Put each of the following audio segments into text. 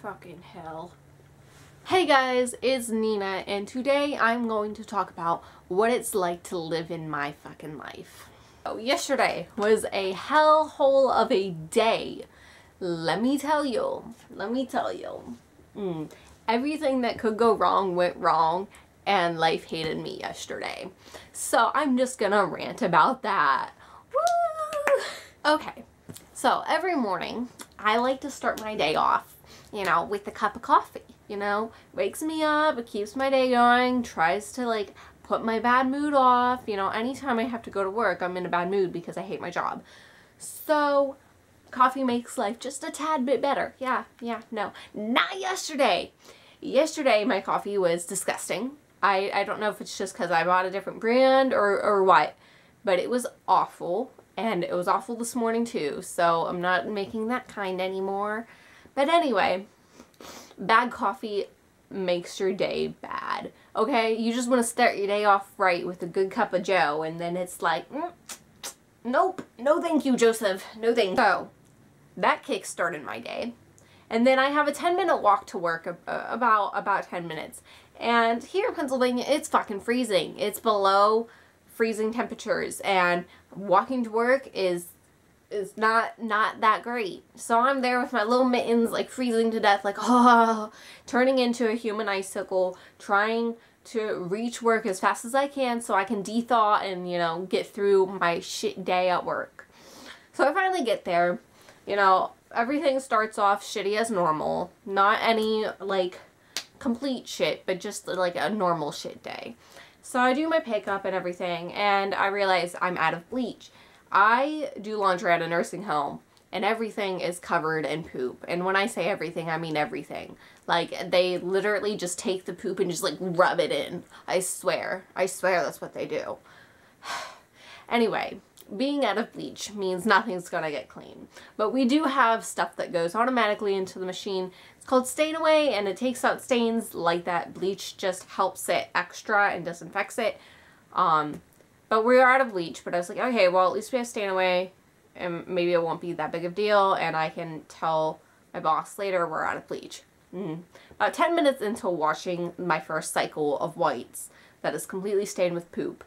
Fucking hell. Hey guys, it's Nina, and today I'm going to talk about what it's like to live in my fucking life. So yesterday was a hellhole of a day. Let me tell you. Everything that could go wrong went wrong, and life hated me yesterday. So I'm just gonna rant about that. Woo! Okay, so every morning I like to start my day off, you know, with a cup of coffee. You know, wakes me up, it keeps my day going, tries to like put my bad mood off. You know, anytime I have to go to work, I'm in a bad mood because I hate my job. So coffee makes life just a tad bit better. No, not yesterday. Yesterday my coffee was disgusting. I don't know if it's just because I bought a different brand or what, but it was awful, and it was awful this morning too, so I'm not making that kind anymore. But anyway, bad coffee makes your day bad, okay? You just want to start your day off right with a good cup of joe, and then it's like, nope, no thank you, Joseph, no thank you. So, that kick-started my day. And then I have a 10-minute walk to work, about 10 minutes. And here in Pennsylvania, it's fucking freezing. It's below freezing temperatures, and walking to work is not that great. So I'm there with my little mittens, like freezing to death, like, oh, turning into a human icicle, trying to reach work as fast as I can so I can de-thaw and, you know, get through my shit day at work. So I finally get there. You know, everything starts off shitty as normal. Not any, like, complete shit, but just, like, a normal shit day. So I do my pickup and everything, and I realize I'm out of bleach. I do laundry at a nursing home, and everything is covered in poop. And when I say everything, I mean everything. Like, they literally just take the poop and just, like, rub it in. I swear that's what they do. Anyway, being out of bleach means nothing's gonna get clean. But we do have stuff that goes automatically into the machine. It's called Stain Away, and it takes out stains like that. Bleach just helps it extra and disinfects it. But we're out of bleach, but I was like, okay, well, at least we have Stain Away, and maybe it won't be that big of a deal, and I can tell my boss later we're out of bleach. About 10 minutes into washing my first cycle of whites that is completely stained with poop,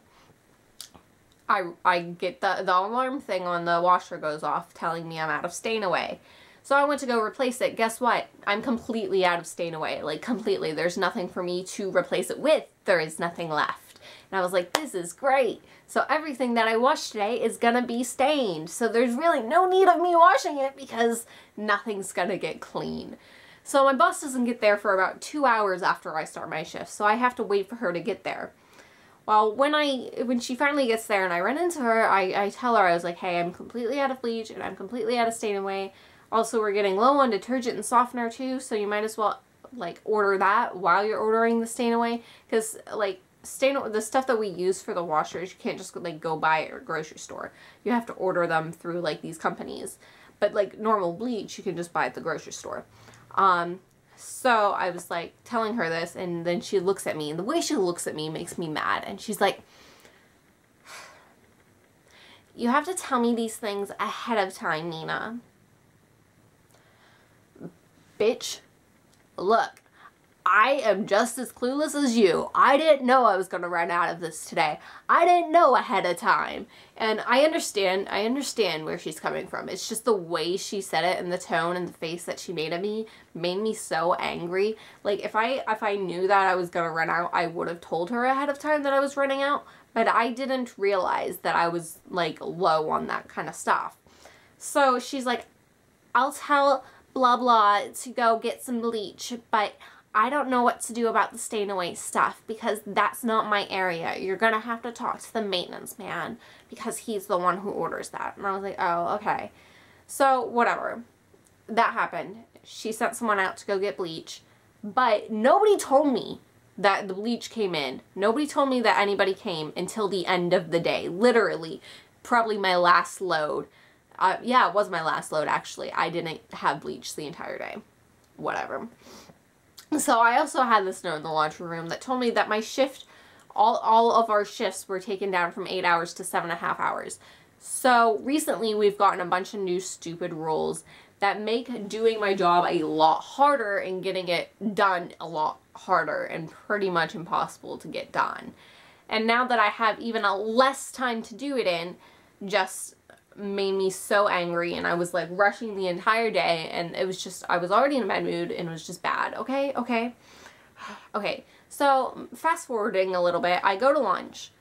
I get the alarm thing on the washer goes off telling me I'm out of Stain Away. So I went to go replace it. Guess what? I'm completely out of Stain Away. Like, completely. There's nothing for me to replace it with. There is nothing left. And I was like, this is great. So everything that I washed today is gonna be stained. So there's really no need of me washing it because nothing's gonna get clean. So my boss doesn't get there for about 2 hours after I start my shift. So I have to wait for her to get there. Well, when she finally gets there and I run into her, I tell her, I was like, hey, I'm completely out of bleach and I'm completely out of Stain Away. Also, we're getting low on detergent and softener too, so you might as well, like, order that while you're ordering the Stain Away. Because, like, the stuff that we use for the washers, you can't just, like, go buy it at a grocery store. You have to order them through, like, these companies. But, like, normal bleach, you can just buy at the grocery store. So I was, like, telling her this, and then she looks at me, and the way she looks at me makes me mad. And she's like, you have to tell me these things ahead of time, Nina. Bitch, look, I am just as clueless as you. I didn't know I was going to run out of this today. I didn't know ahead of time. And I understand where she's coming from. It's just the way she said it and the tone and the face that she made of me made me so angry. Like, if I knew that I was going to run out, I would have told her ahead of time that I was running out. But I didn't realize that I was, like, low on that kind of stuff. So she's like, I'll tell blah blah to go get some bleach, but I don't know what to do about the Stain Away stuff because that's not my area. You're gonna have to talk to the maintenance man because he's the one who orders that. And I was like, oh, okay. So, whatever. That happened. She sent someone out to go get bleach, but nobody told me that the bleach came in. Nobody told me that anybody came until the end of the day. Literally. Probably my last load. Yeah, it was my last load, actually. I didn't have bleach the entire day. Whatever. So I also had this note in the laundry room that told me that my shift, all of our shifts were taken down from 8 hours to 7.5 hours. So recently we've gotten a bunch of new stupid rules that make doing my job a lot harder and getting it done a lot harder and pretty much impossible to get done. And now that I have even a less time to do it in, just made me so angry, and I was like rushing the entire day, and it was just, I was already in a bad mood and it was just bad. Okay. So fast forwarding a little bit, I go to lunch.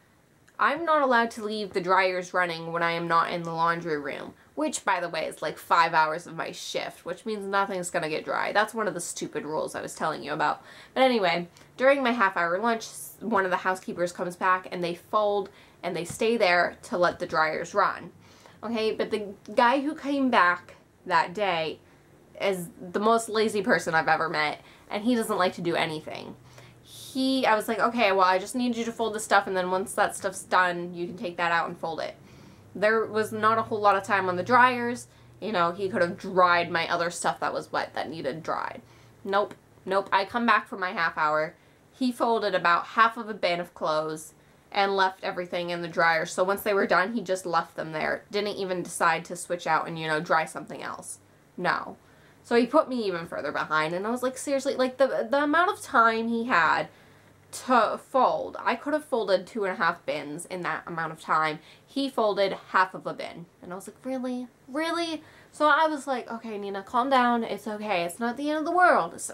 I'm not allowed to leave the dryers running when I am not in the laundry room, which, by the way, is like 5 hours of my shift, which means nothing's gonna get dry. That's one of the stupid rules I was telling you about. But anyway, during my half-hour lunch, one of the housekeepers comes back and they fold and they stay there to let the dryers run. Okay, but the guy who came back that day is the most lazy person I've ever met, and he doesn't like to do anything. I was like, okay, well, I just need you to fold the stuff, and then once that stuff's done, you can take that out and fold it. There was not a whole lot of time on the dryers. You know, he could have dried my other stuff that was wet that needed dried. Nope. I come back for my half hour. He folded about half of a bin of clothes and left everything in the dryer. So once they were done, he just left them there. Didn't even decide to switch out and, you know, dry something else. No. So he put me even further behind, and I was like, seriously, like the amount of time he had to fold, I could have folded 2.5 bins in that amount of time. He folded half of a bin, and I was like, really? So I was like, okay, Nina, calm down. It's okay. It's not the end of the world. It's,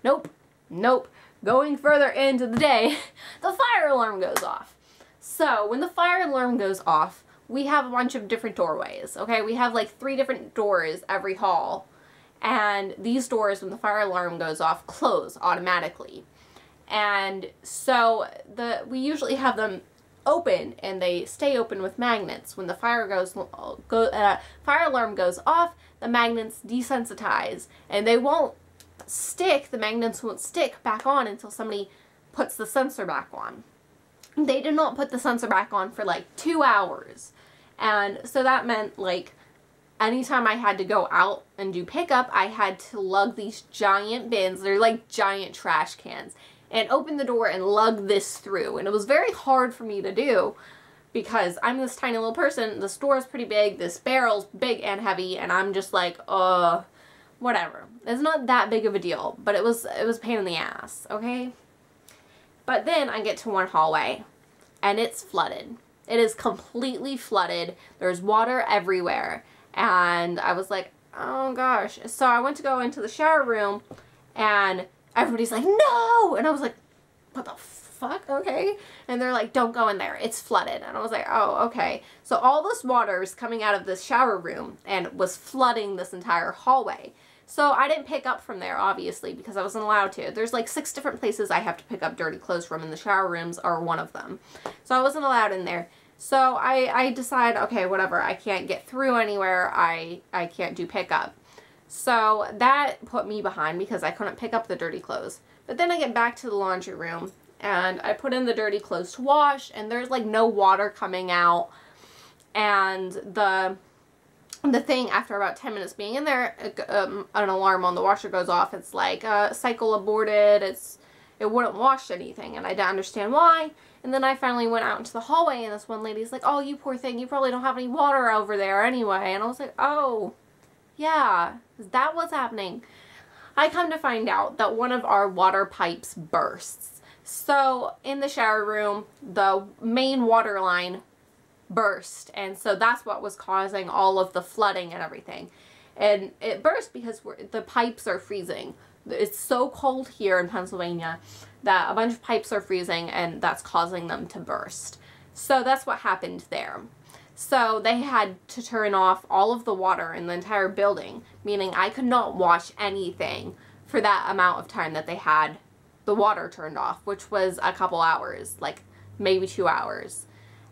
nope. Going further into the day, the fire alarm goes off. So when the fire alarm goes off, we have a bunch of different doorways, okay? We have like 3 different doors every hall, and these doors, when the fire alarm goes off, close automatically. And so we usually have them open, and they stay open with magnets. When the fire alarm goes off, the magnets desensitize, and they won't stick, the magnets won't stick back on until somebody puts the sensor back on. They did not put the sensor back on for like 2 hours. And so that meant, like, anytime I had to go out and do pickup, I had to lug these giant bins, they're like giant trash cans, and open the door and lug this through. And it was very hard for me to do because I'm this tiny little person, the store is pretty big, this barrel's big and heavy, and I'm just like, whatever. It's not that big of a deal, but it was a pain in the ass, okay? But then I get to one hallway, and it's flooded. It is completely flooded. There's water everywhere. And I was like, oh gosh. So I went to go into the shower room, and everybody's like, no! And I was like, what the fuck? Okay. And they're like, don't go in there. It's flooded. And I was like, oh, okay. So all this water is coming out of this shower room and was flooding this entire hallway. So I didn't pick up from there, obviously, because I wasn't allowed to. There's like 6 different places I have to pick up dirty clothes from, and the shower rooms are one of them. So I wasn't allowed in there. So I decide, okay, whatever, I can't get through anywhere, I can't do pickup. So that put me behind because I couldn't pick up the dirty clothes. But then I get back to the laundry room, and I put in the dirty clothes to wash, and there's like no water coming out. And the thing, after about 10 minutes being in there, an alarm on the washer goes off. It's like, cycle aborted, it wouldn't wash anything, and I didn't understand why. And then I finally went out into the hallway, and this one lady's like, oh, you poor thing, you probably don't have any water over there anyway. And I was like, oh, yeah, is that what's happening? I come to find out that one of our water pipes bursts. So in the shower room, the main water line burst, and so that's what was causing all of the flooding and everything. And it burst because the pipes are freezing. It's so cold here in Pennsylvania that a bunch of pipes are freezing, and that's causing them to burst. So that's what happened there. So they had to turn off all of the water in the entire building, meaning I could not wash anything for that amount of time that they had the water turned off, which was a couple hours, like maybe 2 hours.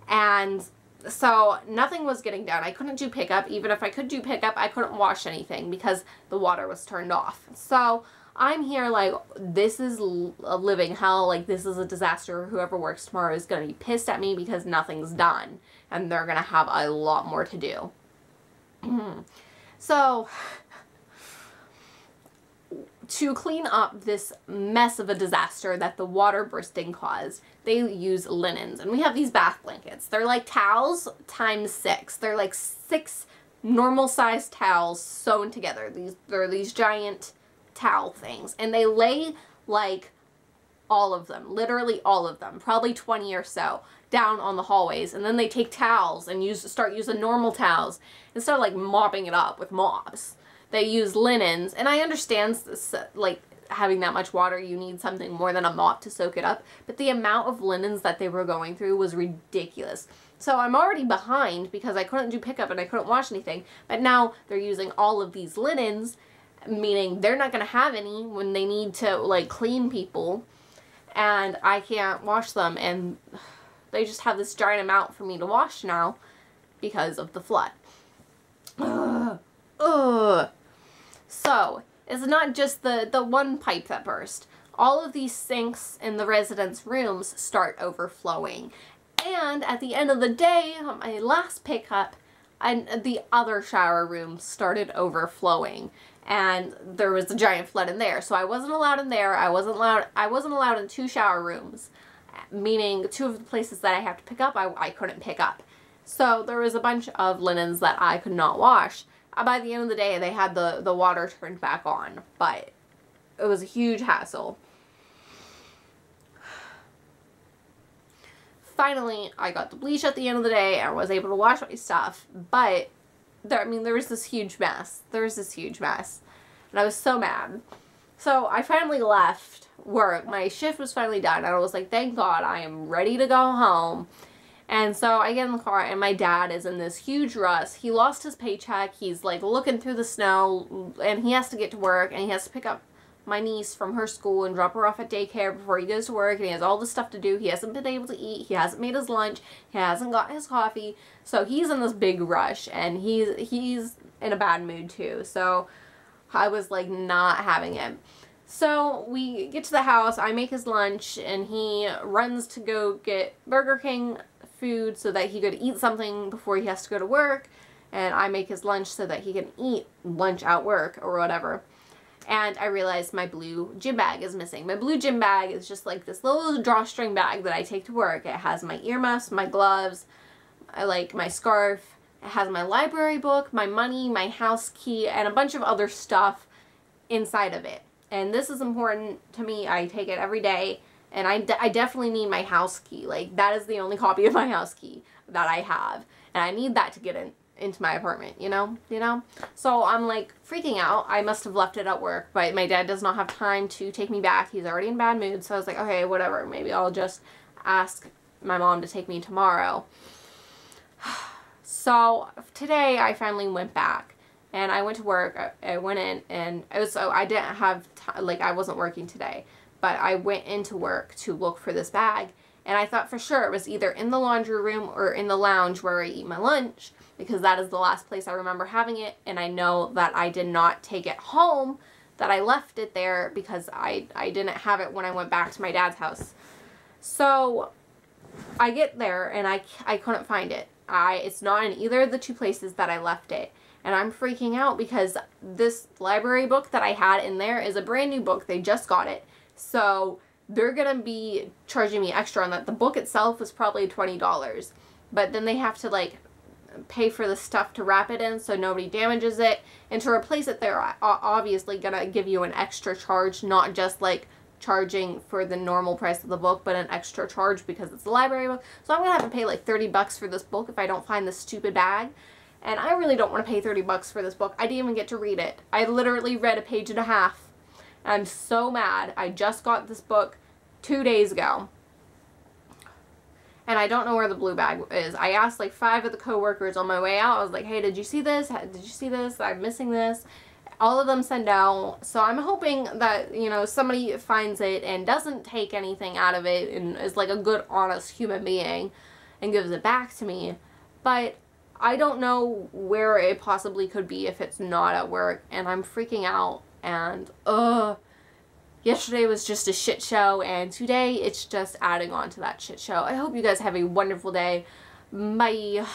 And so nothing was getting done. I couldn't do pickup. Even if I could do pickup, I couldn't wash anything because the water was turned off. So I'm here like, this is a living hell. Like, this is a disaster. Whoever works tomorrow is going to be pissed at me because nothing's done. And they're going to have a lot more to do. So, to clean up this mess of a disaster that the water bursting caused, they use linens. And we have these bath blankets. They're like towels times 6. They're like 6 normal sized towels sewn together. They're these giant towel things, and they lay like all of them, literally all of them, probably 20 or so, down on the hallways, and then they take towels and start using normal towels instead of like mopping it up with mops. They use linens, and I understand this, like having that much water, you need something more than a mop to soak it up, but the amount of linens that they were going through was ridiculous. So I'm already behind because I couldn't do pickup and I couldn't wash anything, but now they're using all of these linens, meaning they're not going to have any when they need to like clean people, and I can't wash them, and they just have this giant amount for me to wash now because of the flood. So it's not just the one pipe that burst. All of these sinks in the residents' rooms start overflowing. And at the end of the day, my last pickup, the other shower room started overflowing. And there was a giant flood in there. So I wasn't allowed in there. I wasn't allowed in 2 shower rooms, meaning 2 of the places that I have to pick up, I couldn't pick up. So there was a bunch of linens that I could not wash. By the end of the day, they had the water turned back on, but it was a huge hassle. Finally, I got the bleach at the end of the day and was able to wash my stuff, but there was this huge mess. And I was so mad. So I finally left work. My shift was finally done, and I was like, thank God, I am ready to go home. And so I get in the car, and my dad is in this huge rush. He lost his paycheck. He's like looking through the snow, and he has to get to work, and he has to pick up my niece from her school and drop her off at daycare before he goes to work, and he has all this stuff to do. He hasn't been able to eat. He hasn't made his lunch. He hasn't got his coffee. So he's in this big rush, and he's in a bad mood too. So I was like not having it. So we get to the house, I make his lunch, and he runs to go get Burger King food so that he could eat something before he has to go to work, and I make his lunch so that he can eat lunch at work or whatever. And I realized my blue gym bag is missing. My blue gym bag is just like this little drawstring bag that I take to work. It has my earmuffs, my gloves, my scarf. It has my library book, my money, my house key, and a bunch of other stuff inside of it. And this is important to me. I take it every day, and I definitely need my house key. Like, that is the only copy of my house key that I have, and I need that to get into my apartment, you know? So I'm like freaking out. I must have left it at work, but my dad does not have time to take me back. He's already in bad mood, so I was like, okay, whatever. Maybe I'll just ask my mom to take me tomorrow. So today I finally went back, and I went to work. I went in, and I didn't have I wasn't working today, but I went into work to look for this bag, and I thought for sure it was either in the laundry room or in the lounge where I eat my lunch, because that is the last place I remember having it, and I know that I did not take it home, that I left it there because I didn't have it when I went back to my dad's house. So I get there, and I couldn't find it. It's not in either of the 2 places that I left it. And I'm freaking out because this library book that I had in there is a brand new book. They just got it. So they're going to be charging me extra on that. The book itself was probably $20. But then they have to pay for the stuff to wrap it in so nobody damages it. And to replace it, they're obviously going to give you an extra charge, not just charging for the normal price of the book, but an extra charge because it's a library book. So I'm going to have to pay $30 for this book if I don't find this stupid bag. And I really don't want to pay $30 for this book. I didn't even get to read it. I literally read a page and a half. I'm so mad. I just got this book 2 days ago. And I don't know where the blue bag is. I asked 5 of the coworkers on my way out. I was like, hey, did you see this? Did you see this? I'm missing this. All of them said no. So I'm hoping that, somebody finds it and doesn't take anything out of it and is a good, honest human being and gives it back to me. But I don't know where it possibly could be if it's not at work, and I'm freaking out, and yesterday was just a shit show, and today it's just adding on to that shit show. I hope you guys have a wonderful day. Bye.